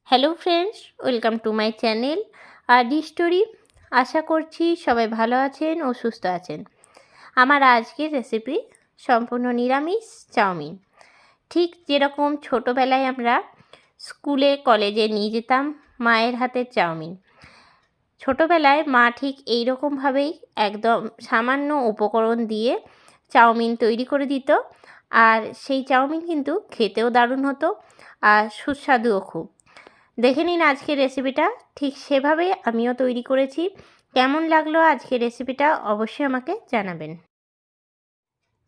Hello friends, welcome to my channel RD story. আশা করছি সবাই ভালো আছেন ও সুস্থ আছেন। আমার আজকের রেসিপি সম্পূর্ণ নিরামিষ চাউমিন। ঠিক যেরকম ছোটোবেলায় আমরা স্কুলে কলেজে নিয়ে যেতাম মায়ের হাতের চাউমিন, ছোটোবেলায় মা ঠিক এই রকমভাবেই একদম সামান্য উপকরণ দিয়ে চাউমিন তৈরি করে দিত। আর সেই চাউমিন কিন্তু খেতেও দারুণ হতো আর সুস্বাদুও খুব। দেখে নিন আজকের রেসিপিটা, ঠিক সেভাবে আমিও তৈরি করেছি। কেমন লাগলো আজকের রেসিপিটা অবশ্যই আমাকে জানাবেন।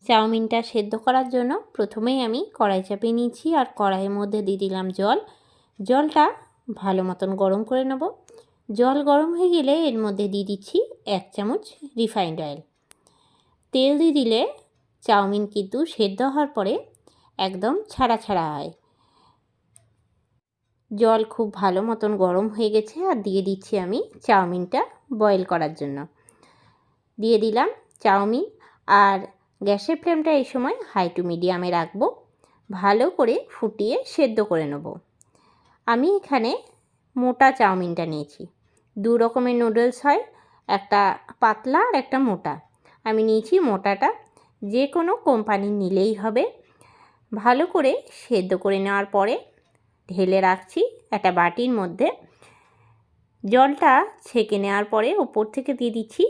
চাউমিনটা সেদ্ধ করার জন্য প্রথমেই আমি কড়াই চাপিয়ে নিয়েছি আর কড়াইয়ের মধ্যে দিয়ে দিলাম জল। জলটা ভালো মতন গরম করে নেব। জল গরম হয়ে গেলে এর মধ্যে দিয়ে দিচ্ছি 1 চামচ রিফাইন্ড অয়েল। তেল দিয়ে দিলে চাউমিন কিন্তু সেদ্ধ হওয়ার পরে একদম ছাড়া ছাড়া হয়। জল খুব ভালো মতন গরম হয়ে গেছে আর দিয়ে দিচ্ছি আমি চাউমিনটা বয়েল করার জন্য। দিয়ে দিলাম চাউমিন আর গ্যাসের ফ্লেমটা এই সময় হাই টু মিডিয়ামে রাখবো। ভালো করে ফুটিয়ে সেদ্ধ করে নেব। আমি এখানে মোটা চাউমিনটা নিয়েছি। 2 রকমের নুডলস হয়, একটা পাতলা আর একটা মোটা। আমি নিয়েছি মোটাটা, যে কোনো কোম্পানির নিলেই হবে। ভালো করে সেদ্ধ করে নেওয়ার পরে ঢেলে রাখছি একটা বাটির মধ্যে। জলটা ছেঁকে নেওয়ার পরে ওপর থেকে দিয়ে দিচ্ছি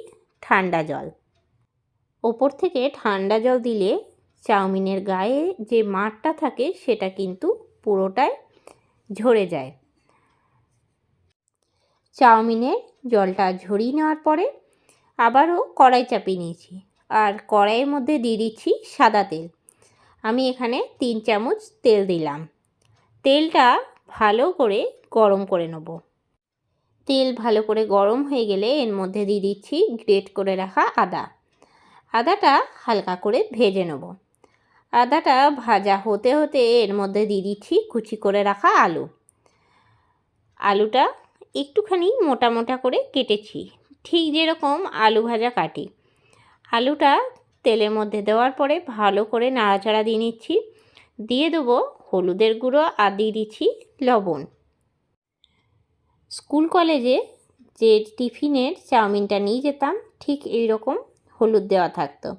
ঠান্ডা জল। ওপর থেকে ঠান্ডা জল দিলে চাউমিনের গায়ে যে মাড়টা থাকে সেটা কিন্তু পুরোটাই ঝরে যায়। চাউমিনের জলটা ঝরিয়ে নেওয়ার পরে আবারও কড়াই চাপিয়ে নিয়েছি আর কড়াইয়ের মধ্যে দিয়ে দিচ্ছি সাদা তেল। আমি এখানে 3 চামচ তেল দিলাম। তেলটা ভালো করে গরম করে নেব। তেল ভালো করে গরম হয়ে গেলে এর মধ্যে দিয়ে দিচ্ছি গ্রেট করে রাখা আদা। আদাটা হালকা করে ভেজে নেব। আদাটা ভাজা হতে হতে এর মধ্যে দিয়ে দিচ্ছি কুচি করে রাখা আলু। আলুটা একটুখানি মোটা মোটা করে কেটেছি, ঠিক যেরকম আলু ভাজা কাটি। আলুটা তেলের মধ্যে দেওয়ার পরে ভালো করে নাড়াচাড়া দিয়ে নিচ্ছি। দিয়ে দেবো হলুদের গুঁড়ো আর দিয়ে দিচ্ছি লবণ। স্কুল কলেজে যে টিফিনের চাউমিনটা নিয়ে যেতাম ঠিক এই রকম হলুদ দেওয়া থাকতো।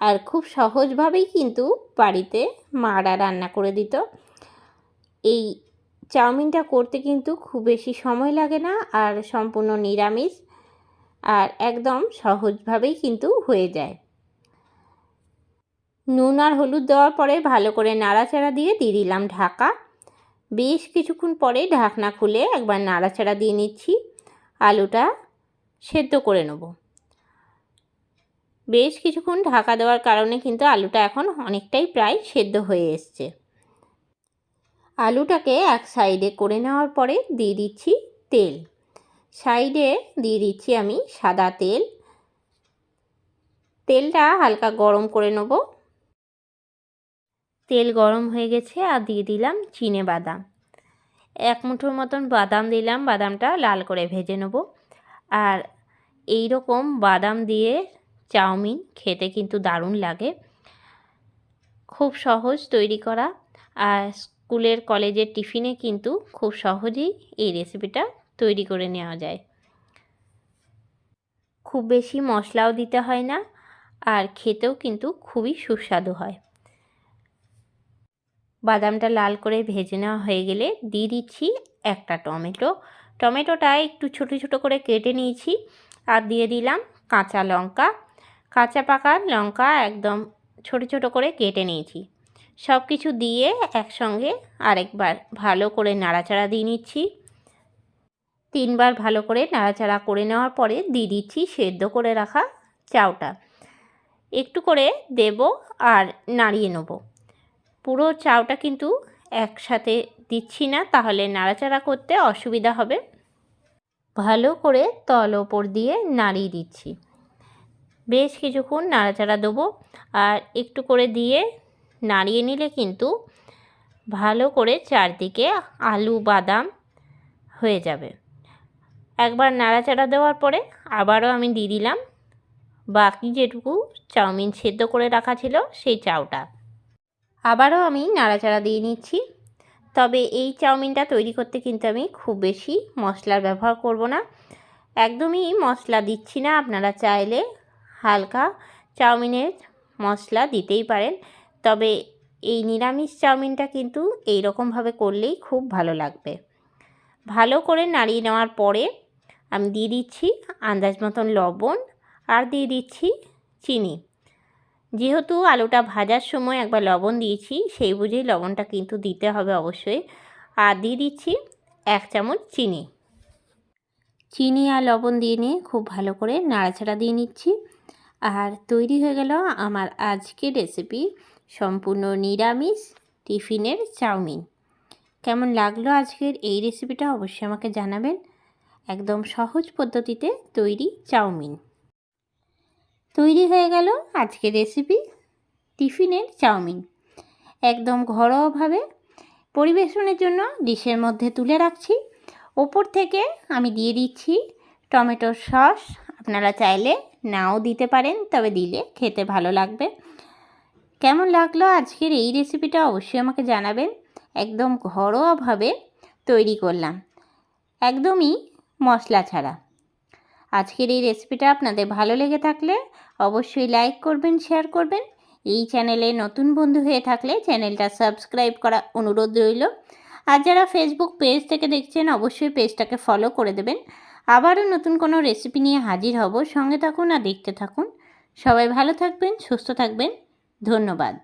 আর খুব সহজভাবেই কিন্তু বাড়িতে মারা রান্না করে দিত। এই চাউমিনটা করতে কিন্তু খুব বেশি সময় লাগে না আর সম্পূর্ণ নিরামিষ আর একদম সহজভাবেই কিন্তু হয়ে যায়। নুন আর হলুদ দেওয়ার পরে ভালো করে নাড়াচাড়া দিয়ে দিলাম ঢাকা। বেশ কিছুক্ষণ পরে ঢাকনা খুলে একবার নাড়াচাড়া দিয়ে নিচ্ছি। আলুটা সেদ্ধ করে নেব। বেশ কিছুক্ষণ ঢাকা দেওয়ার কারণে কিন্তু আলুটা এখন অনেকটাই প্রায় সেদ্ধ হয়ে এসছে। আলুটাকে এক সাইডে করে নেওয়ার পরে দিয়ে দিচ্ছি তেল। সাইডে দিয়ে দিচ্ছি আমি সাদা তেল। তেলটা হালকা গরম করে নেব। তেল গরম হয়ে গেছে আর দিয়ে দিলাম চিনে বাদাম। 1 মুঠোর মতন বাদাম দিলাম। বাদামটা লাল করে ভেজে নেব। আর এই রকম বাদাম দিয়ে চাউমিন খেতে কিন্তু দারুণ লাগে। খুব সহজ তৈরি করা আর স্কুলের কলেজের টিফিনে কিন্তু খুব সহজেই এই রেসিপিটা তৈরি করে নেওয়া যায়। খুব বেশি মশলাও দিতে হয় না আর খেতেও কিন্তু খুবই সুস্বাদু হয়। বাদামটা লাল করে ভেজে নেওয়া হয়ে গেলে দিয়ে দিচ্ছি একটা টমেটো। টমেটোটা একটু ছোট ছোট করে কেটে নিয়েছি আর দিয়ে দিলাম কাঁচা লঙ্কা। কাঁচা পাকা লঙ্কা একদম ছোট ছোট করে কেটে নিয়েছি। সব কিছু দিয়ে একসঙ্গে আরেকবার ভালো করে নাড়াচাড়া দিয়ে নিচ্ছি। 3 বার ভালো করে নাড়াচাড়া করে নেওয়ার পরে দিয়ে দিচ্ছি সেদ্ধ করে রাখা চাউটা। একটু করে দেব আর নাড়িয়ে নেব। পুরো চাউটা কিন্তু একসাথে দিচ্ছি না, তাহলে নাড়াচাড়া করতে অসুবিধা হবে। ভালো করে তল ওপর দিয়ে নাড়িয়ে দিচ্ছি। বেশ কিছুক্ষণ নাড়াচাড়া দেবো আর একটু করে দিয়ে নাড়িয়ে নিলে কিন্তু ভালো করে চারদিকে আলু বাদাম হয়ে যাবে। একবার নাড়াচাড়া দেওয়ার পরে আবারও আমি দিয়ে দিলাম বাকি যেটুকু চাউমিন সেদ্ধ করে রাখা ছিল সেই চাউটা। আবারও আমি নাড়াচাড়া দিয়ে নিচ্ছি। তবে এই চাউমিনটা তৈরি করতে কিন্তু আমি খুব বেশি মশলার ব্যবহার করব না, একদমই মশলা দিচ্ছি না। আপনারা চাইলে হালকা চাউমিনের মশলা দিতেই পারেন, তবে এই নিরামিষ চাউমিনটা কিন্তু এই রকমভাবে করলেই খুব ভালো লাগবে। ভালো করে নাড়িয়ে নেওয়ার পরে আমি দিয়ে দিচ্ছি আন্দাজ মতন লবণ আর দিয়ে দিচ্ছি চিনি। যেহেতু আলুটা ভাজার সময় একবার লবণ দিয়েছি, সেই বুঝেই লবণটা কিন্তু দিতে হবে অবশ্যই। আর দিয়ে দিচ্ছি 1 চামচ চিনি। চিনি আর লবণ দিয়ে নিয়ে খুব ভালো করে নাড়াচাড়া দিয়ে নিচ্ছি। আর তৈরি হয়ে গেল আমার আজকের রেসিপি, সম্পূর্ণ নিরামিষ টিফিনের চাউমিন। কেমন লাগলো আজকের এই রেসিপিটা অবশ্যই আমাকে জানাবেন। একদম সহজ পদ্ধতিতে তৈরি চাউমিন। তৈরি হয়ে গেল আজকের রেসিপি, টিফিনের চাউমিন। একদম ঘরোয়াভাবে পরিবেশনের জন্য ডিশের মধ্যে তুলে রাখছি। ওপর থেকে আমি দিয়ে দিচ্ছি টমেটোর সস। আপনারা চাইলে নাও দিতে পারেন, তবে দিলে খেতে ভালো লাগবে। কেমন লাগলো আজকের এই রেসিপিটা অবশ্যই আমাকে জানাবেন। একদম ঘরোয়াভাবে তৈরি করলাম, একদমই মশলা ছাড়া। আজকের এই রেসিপিটা আপনাদের ভালো লেগে থাকলে অবশ্যই লাইক করবেন, শেয়ার করবেন। এই চ্যানেলে নতুন বন্ধু হয়ে থাকলে চ্যানেলটা সাবস্ক্রাইব করা অনুরোধ রইল। আর যারা ফেসবুক পেজ থেকে দেখছেন অবশ্যই পেজটাকে ফলো করে দেবেন। আবারও নতুন কোনো রেসিপি নিয়ে হাজির হব। সঙ্গে থাকুন আর দেখতে থাকুন। সবাই ভালো থাকবেন, সুস্থ থাকবেন। ধন্যবাদ।